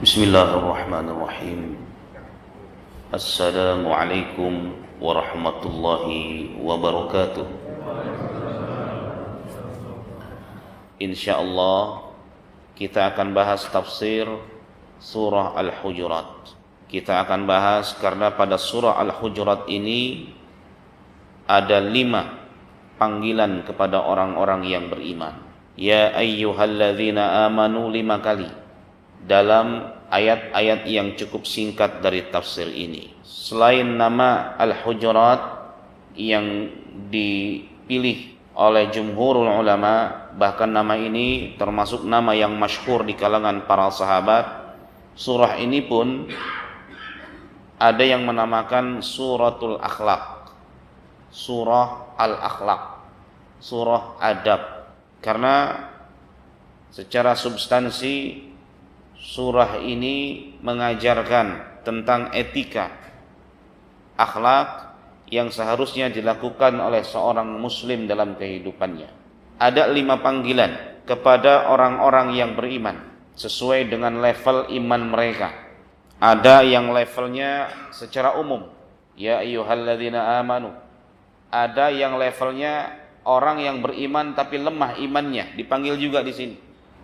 Bismillahirrahmanirrahim. Assalamualaikum warahmatullahi wabarakatuh. Insyaallah kita akan bahas tafsir surah Al-Hujurat. Kita akan bahas karena pada surah Al-Hujurat ini ada 5 panggilan kepada orang-orang yang beriman. Ya ayyuhalladzina amanu 5 kali dalam ayat-ayat yang cukup singkat dari tafsir ini. Selain nama Al-Hujurat yang dipilih oleh jumhurul ulama, bahkan nama ini termasuk nama yang masyhur di kalangan para sahabat, surah ini pun ada yang menamakan suratul akhlaq, surah al-akhlaq, surah adab, karena secara substansi surah ini mengajarkan tentang etika, akhlak yang seharusnya dilakukan oleh seorang muslim dalam kehidupannya. Ada 5 panggilan kepada orang-orang yang beriman sesuai dengan level iman mereka. Ada yang levelnya secara umum, ya ayyuhalladzina amanu. Ada yang levelnya orang yang beriman tapi lemah imannya, dipanggil juga di sini.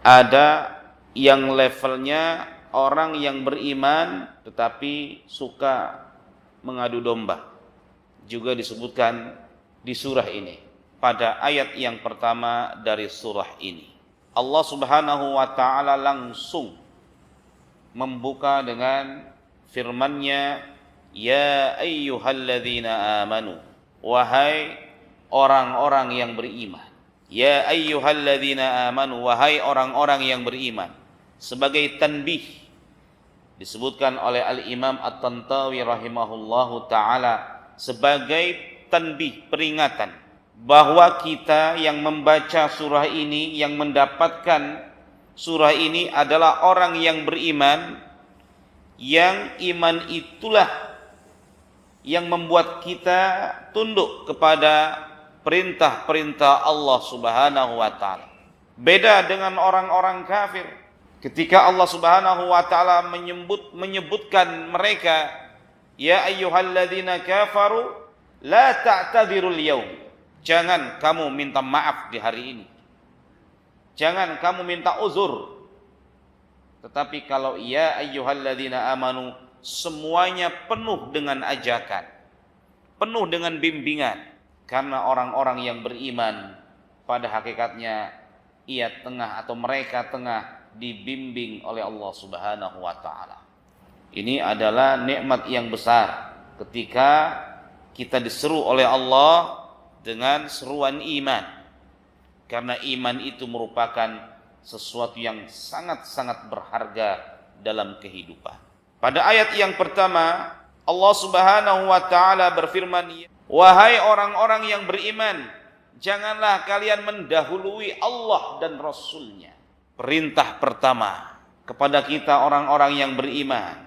Ada yang levelnya orang yang beriman tetapi suka mengadu domba, juga disebutkan di surah ini. Pada ayat yang pertama dari surah ini, Allah Subhanahu wa ta'ala langsung membuka dengan firman-Nya, ya ayyuhalladzina amanu, wahai orang-orang yang beriman. Ya ayyuhalladzina amanu, wahai orang-orang yang beriman. Sebagai tanbih disebutkan oleh Al-Imam At-Tantawi rahimahullahu ta'ala, sebagai tanbih, peringatan bahwa kita yang membaca surah ini, yang mendapatkan surah ini adalah orang yang beriman, yang iman itulah yang membuat kita tunduk kepada perintah-perintah Allah Subhanahu wa ta'ala. Beda dengan orang-orang kafir. Ketika Allah Subhanahu wa ta'ala menyebutkan mereka, ya ayyuhalladzina kafaru la ta'tadzirul yaum. Jangan kamu minta maaf di hari ini. Jangan kamu minta uzur. Tetapi kalau ya ayyuhalladzina amanu, semuanya penuh dengan ajakan, penuh dengan bimbingan. Karena orang-orang yang beriman pada hakikatnya ia tengah atau mereka tengah dibimbing oleh Allah Subhanahu wa ta'ala. Ini adalah nikmat yang besar ketika kita diseru oleh Allah dengan seruan iman, karena iman itu merupakan sesuatu yang sangat-sangat berharga dalam kehidupan. Pada ayat yang pertama, Allah Subhanahu wa ta'ala berfirman, wahai orang-orang yang beriman, janganlah kalian mendahului Allah dan Rasul-Nya. Perintah pertama kepada kita orang-orang yang beriman,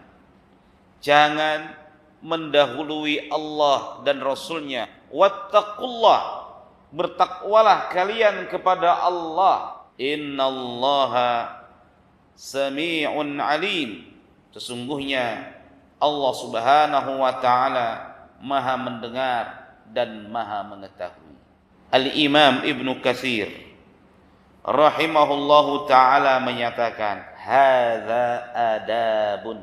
jangan mendahului Allah dan Rasul-Nya. Wattaqullah, bertakwalah kalian kepada Allah. Innallaha sami'un alim. Sesungguhnya Allah Subhanahu wa ta'ala maha mendengar dan maha mengetahui. Al-Imam Ibnu Katsir rahimahullahu ta'ala menyatakan, hadza adabun,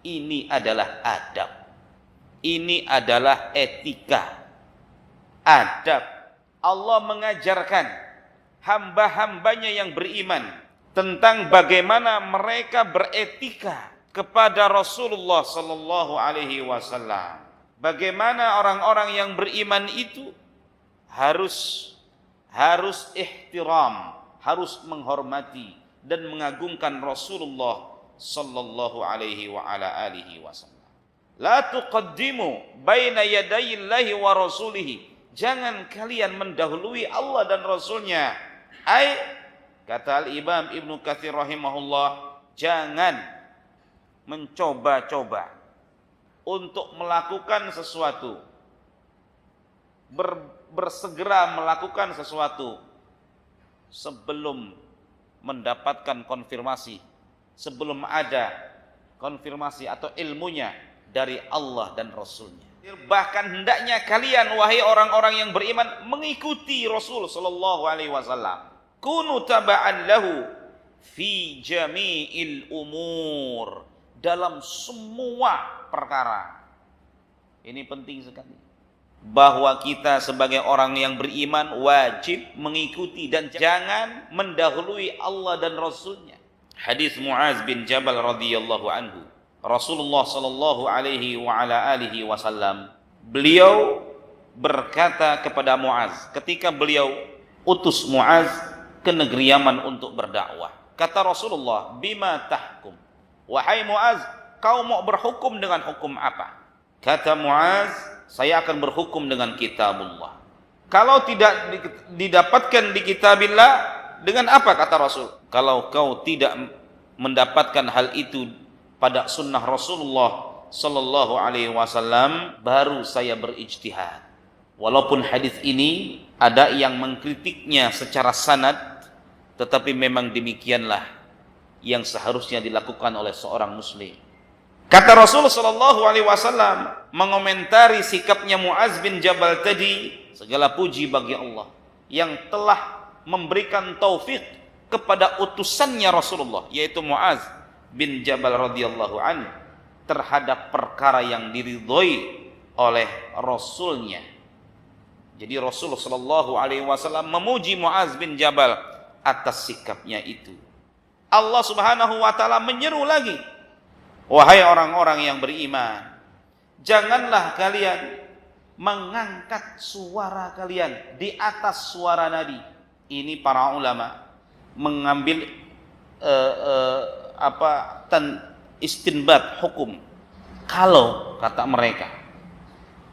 ini adalah adab, ini adalah etika, adab. Allah mengajarkan hamba-hambanya yang beriman tentang bagaimana mereka beretika kepada Rasulullah sallallahu alaihi wasallam. Bagaimana orang-orang yang beriman itu harus ihtiram, harus menghormati dan mengagungkan Rasulullah sallallahu alaihi wa ala alihi wasallam. La tuqaddimu baina yadayillahi wa rasulihi. Jangan kalian mendahului Allah dan Rasulnya. Kata Al-Imam Ibnu Katsir rahimahullah, jangan mencoba-coba untuk melakukan sesuatu, bersegera melakukan sesuatu sebelum mendapatkan konfirmasi, sebelum ada konfirmasi atau ilmunya dari Allah dan Rasulnya. Bahkan hendaknya kalian wahai orang-orang yang beriman mengikuti Rasul sallallahu alaihi wasallam. Kunu taba'an lahu fi jami'il umur, dalam semua perkara. Ini penting sekali, bahwa kita sebagai orang yang beriman wajib mengikuti dan jangan mendahului Allah dan Rasulnya. Hadis Muaz bin Jabal radhiyallahu anhu, Rasulullah sallallahu alaihi wa ala alihi wasallam, beliau berkata kepada Muaz ketika beliau utus Muaz ke negeri Yaman untuk berdakwah. Kata Rasulullah, bima tahkum, wahai Muaz, kau mau berhukum dengan hukum apa? Kata Muaz, saya akan berhukum dengan kitabullah. Kalau tidak didapatkan di kitabillah, dengan apa? Kata Rasul, kalau kau tidak mendapatkan hal itu pada sunnah Rasulullah sallallahu alaihi wasallam, baru saya berijtihad. Walaupun hadis ini ada yang mengkritiknya secara sanad, tetapi memang demikianlah yang seharusnya dilakukan oleh seorang muslim. Kata Rasul sallallahu alaihi wasallam mengomentari sikapnya Muaz bin Jabal tadi, segala puji bagi Allah yang telah memberikan taufik kepada utusannya Rasulullah, yaitu Muaz bin Jabal radhiyallahu anhu, terhadap perkara yang diridhoi oleh Rasulnya. Jadi Rasulullah sallallahu alaihi wasallam memuji Muaz bin Jabal atas sikapnya itu. Allah Subhanahu wa taala menyeru lagi, wahai orang-orang yang beriman, janganlah kalian mengangkat suara kalian di atas suara Nabi. Ini para ulama mengambil istinbat hukum. Kalau kata mereka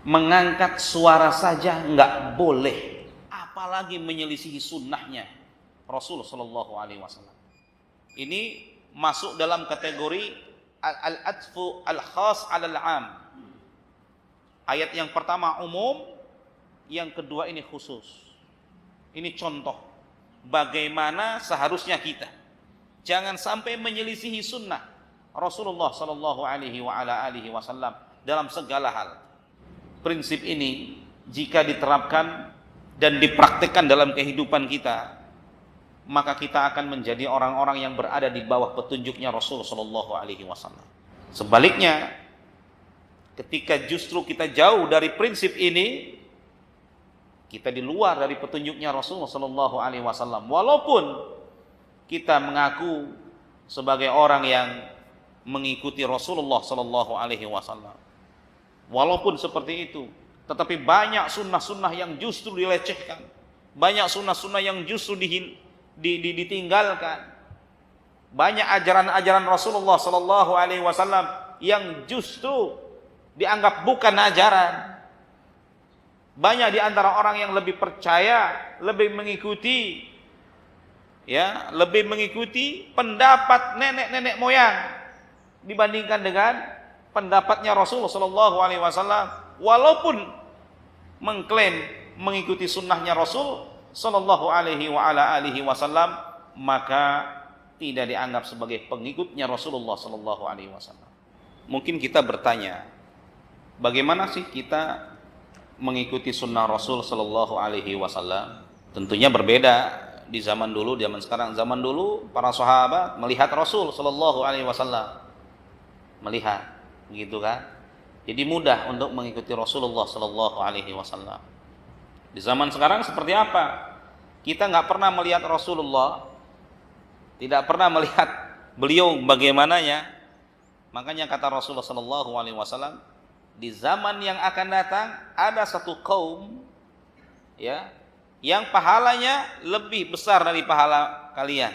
mengangkat suara saja enggak boleh, apalagi menyelisihi sunnahnya Rasulullah sallallahu alaihi wasallam. Ini masuk dalam kategori al-atfu al-khas 'alal 'am. Ayat yang pertama umum, yang kedua ini khusus. Ini contoh bagaimana seharusnya kita jangan sampai menyelisihi sunnah Rasulullah sallallahu alaihi wa ala alihi wasallam dalam segala hal. Prinsip ini jika diterapkan dan dipraktikkan dalam kehidupan kita, maka kita akan menjadi orang-orang yang berada di bawah petunjuknya Rasul sallallahu alaihi wasallam. Sebaliknya, ketika justru kita jauh dari prinsip ini, kita di luar dari petunjuknya Rasulullah sallallahu alaihi wasallam, walaupun kita mengaku sebagai orang yang mengikuti Rasulullah sallallahu alaihi wasallam. Walaupun seperti itu, tetapi banyak sunnah-sunnah yang justru dilecehkan, banyak sunnah-sunnah yang justru ditinggalkan, banyak ajaran-ajaran Rasulullah sallallahu alaihi wasallam yang justru dianggap bukan ajaran. Banyak di antara orang yang lebih percaya, lebih mengikuti pendapat nenek-nenek moyang dibandingkan dengan pendapatnya Rasulullah sallallahu alaihi wasallam, walaupun mengklaim mengikuti sunnahnya Rasul sallallahu alaihi wa ala alihi wasallam, maka tidak dianggap sebagai pengikutnya Rasulullah sallallahu alaihi wasallam. Mungkin kita bertanya, bagaimana sih kita mengikuti sunnah Rasul sallallahu alaihi wasallam? Tentunya berbeda di zaman dulu, zaman sekarang. Zaman dulu para sahabat melihat Rasul sallallahu alaihi wasallam, melihat, begitu kan? Jadi mudah untuk mengikuti Rasulullah sallallahu alaihi wasallam. Di zaman sekarang seperti apa? Kita nggak pernah melihat Rasulullah, tidak pernah melihat beliau bagaimananya. Makanya kata Rasulullah sallallahu alaihi wasallam, di zaman yang akan datang ada satu kaum yang pahalanya lebih besar dari pahala kalian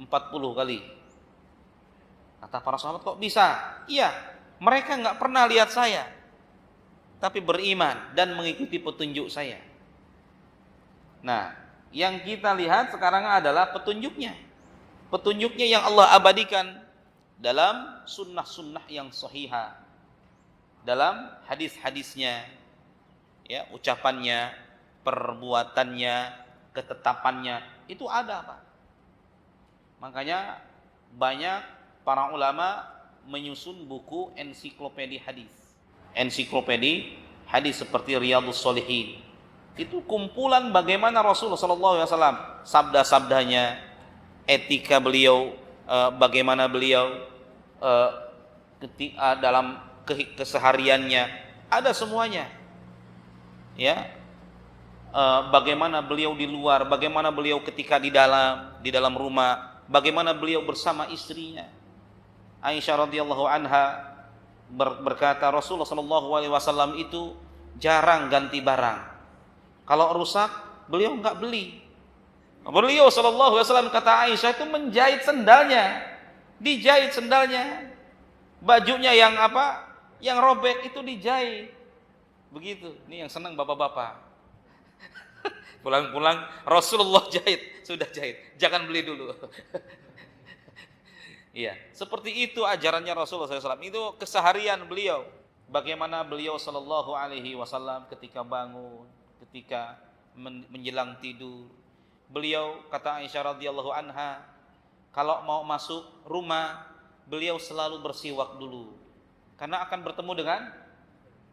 40 kali. Kata para sahabat, kok bisa? Iya, mereka nggak pernah lihat saya, tapi beriman dan mengikuti petunjuk saya. Nah, yang kita lihat sekarang adalah petunjuknya. Petunjuknya yang Allah abadikan dalam sunnah-sunnah yang sahihah, dalam hadis-hadisnya, ucapannya, perbuatannya, ketetapannya, itu ada, Pak. Makanya banyak para ulama menyusun buku ensiklopedi hadis. Ensiklopedi hadis seperti Riyadhus Shalihin. Itu kumpulan bagaimana Rasulullah SAW, sabda-sabdanya, etika beliau, bagaimana beliau dalam kesehariannya, ada semuanya. Ya, bagaimana beliau di luar, bagaimana beliau ketika di dalam rumah, bagaimana beliau bersama istrinya. Aisyah radhiyallahu anha berkata, Rasulullah SAW itu jarang ganti barang. Kalau rusak, beliau enggak beli. Beliau SAW, kata Aisyah, itu menjahit sendalnya, dijahit sendalnya, bajunya yang robek itu dijahit. Begitu. Ini yang senang bapak-bapak. Pulang-pulang Rasulullah jahit, sudah jahit, jangan beli dulu. Iya, seperti itu ajarannya Rasulullah SAW. Itu keseharian beliau. Bagaimana beliau SAW ketika bangun, ketika menjelang tidur. Beliau, kata Aisyah radhiyallahu anha, kalau mau masuk rumah, beliau selalu bersiwak dulu, karena akan bertemu dengan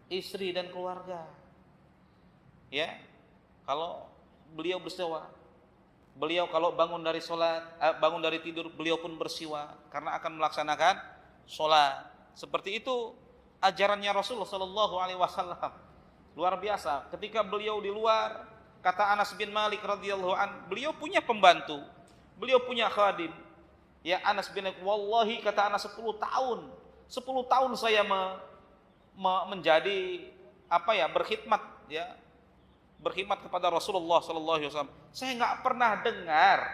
istri dan keluarga. Ya, kalau beliau bersiwak, beliau kalau bangun dari tidur, beliau pun bersiwak karena akan melaksanakan sholat. Seperti itu ajarannya Rasulullah SAW. Luar biasa. Ketika beliau di luar, kata Anas bin Malik radhiyallahu an, beliau punya pembantu, beliau punya khadim. Ya, Anas bin Malik, wallahi, kata Anas, 10 tahun saya menjadi berkhidmat kepada Rasulullah SAW. Saya nggak pernah dengar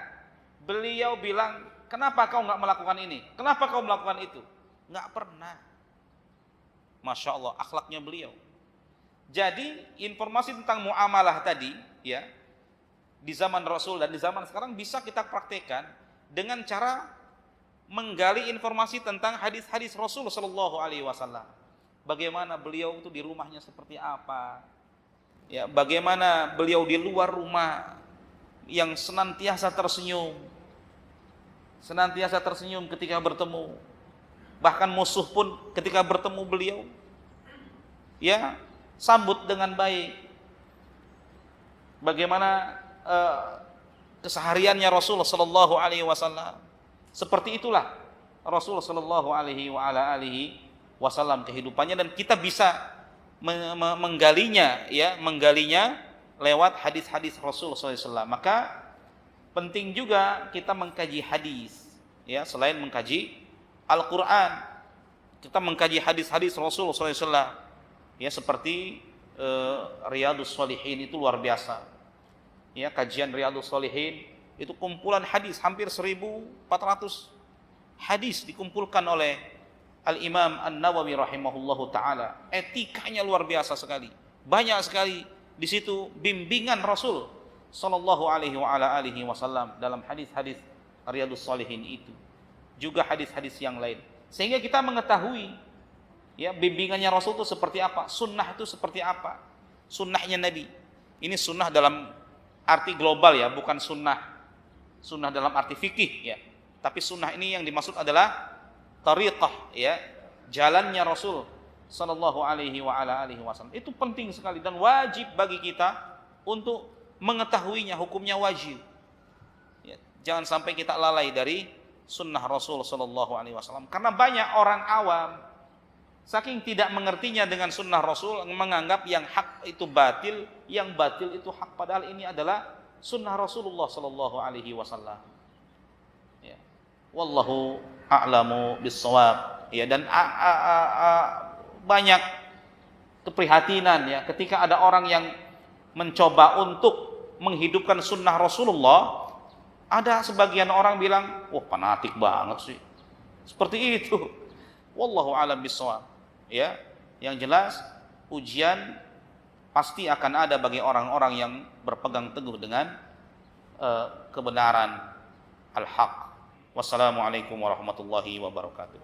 beliau bilang, kenapa kau nggak melakukan ini, kenapa kau melakukan itu, nggak pernah. Masya Allah, akhlaknya beliau. Jadi informasi tentang muamalah tadi, ya, di zaman Rasul dan di zaman sekarang bisa kita praktekkan dengan cara menggali informasi tentang hadis-hadis Rasul Sallallahu Alaihi Wasallam. Bagaimana beliau itu di rumahnya seperti apa, ya, bagaimana beliau di luar rumah yang senantiasa tersenyum ketika bertemu, bahkan musuh pun ketika bertemu beliau, ya, sambut dengan baik. Bagaimana kesehariannya Rasulullah Sallallahu Alaihi Wasallam. Seperti itulah Rasulullah Sallallahu Alaihi Wasallam kehidupannya, dan kita bisa menggalinya lewat hadis-hadis Rasulullah SAW. Maka penting juga kita mengkaji hadis, ya, selain mengkaji Al-Quran, kita mengkaji hadis-hadis Rasulullah SAW, ya, seperti Riyadhus Shalihin itu luar biasa. Ya, kajian Riyadhus Shalihin itu kumpulan hadis, hampir 1400 hadis dikumpulkan oleh Al-Imam An-Nawawi rahimahullahu ta'ala. Etikanya luar biasa sekali. Banyak sekali di situ bimbingan Rasul sallallahu alaihi wasallam dalam hadis-hadis Riyadhus Shalihin itu. Juga hadis-hadis yang lain. Sehingga kita mengetahui, ya, bimbingannya Rasul itu seperti apa, sunnah itu seperti apa. Sunnahnya Nabi. Ini sunnah dalam arti global, ya, bukan sunnah dalam arti fikih, ya. Tapi sunnah ini yang dimaksud adalah tariqah, ya, jalannya Rasul sallallahu alaihi wasallam. Itu penting sekali dan wajib bagi kita untuk mengetahuinya, hukumnya wajib. Ya, jangan sampai kita lalai dari sunnah Rasul sallallahu alaihi wasallam, karena banyak orang awam saking tidak mengertinya dengan sunnah Rasul menganggap yang hak itu batil, yang batil itu hak, padahal ini adalah sunnah Rasulullah sallallahu alaihi wasallam. Ya. Wallahu a'lamu bis-shawab. Ya, dan banyak keprihatinan, ya, ketika ada orang yang mencoba untuk menghidupkan sunnah Rasulullah. Ada sebagian orang bilang, wah, fanatik banget sih, seperti itu. Wallahu a'lam bis-shawab. Ya, yang jelas ujian pasti akan ada bagi orang-orang yang berpegang teguh dengan kebenaran al-haq. Wassalamualaikum warahmatullahi wabarakatuh.